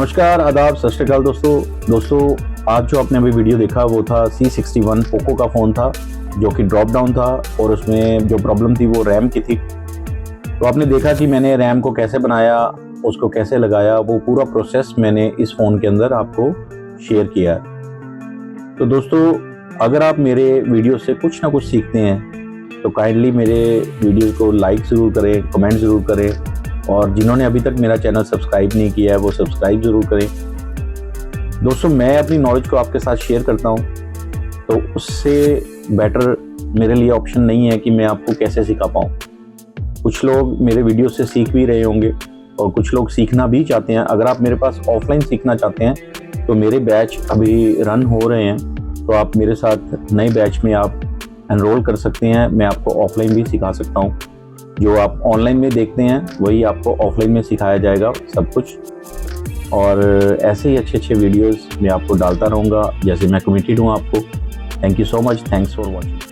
नमस्कार, आदाब, सत श्री अकाल दोस्तों। आज जो आपने अभी वीडियो देखा वो था C61 पोको का फ़ोन था जो कि ड्रॉप डाउन था और उसमें जो प्रॉब्लम थी वो रैम की थी। तो आपने देखा कि मैंने रैम को कैसे बनाया, उसको कैसे लगाया, वो पूरा प्रोसेस मैंने इस फ़ोन के अंदर आपको शेयर किया है। तो दोस्तों, अगर आप मेरे वीडियो से कुछ ना कुछ सीखते हैं तो काइंडली मेरे वीडियो को लाइक ज़रूर करें, कमेंट ज़रूर करें और जिन्होंने अभी तक मेरा चैनल सब्सक्राइब नहीं किया है वो सब्सक्राइब ज़रूर करें। दोस्तों, मैं अपनी नॉलेज को आपके साथ शेयर करता हूं, तो उससे बेटर मेरे लिए ऑप्शन नहीं है कि मैं आपको कैसे सिखा पाऊं। कुछ लोग मेरे वीडियो से सीख भी रहे होंगे और कुछ लोग सीखना भी चाहते हैं। अगर आप मेरे पास ऑफलाइन सीखना चाहते हैं तो मेरे बैच अभी रन हो रहे हैं, तो आप मेरे साथ नए बैच में आप एनरोल कर सकते हैं। मैं आपको ऑफलाइन भी सिखा सकता हूँ। जो आप ऑनलाइन में देखते हैं वही आपको ऑफलाइन में सिखाया जाएगा सब कुछ। और ऐसे ही अच्छे वीडियोस मैं आपको डालता रहूँगा, जैसे मैं कमिटेड हूँ आपको। Thank you so much, thanks for watching.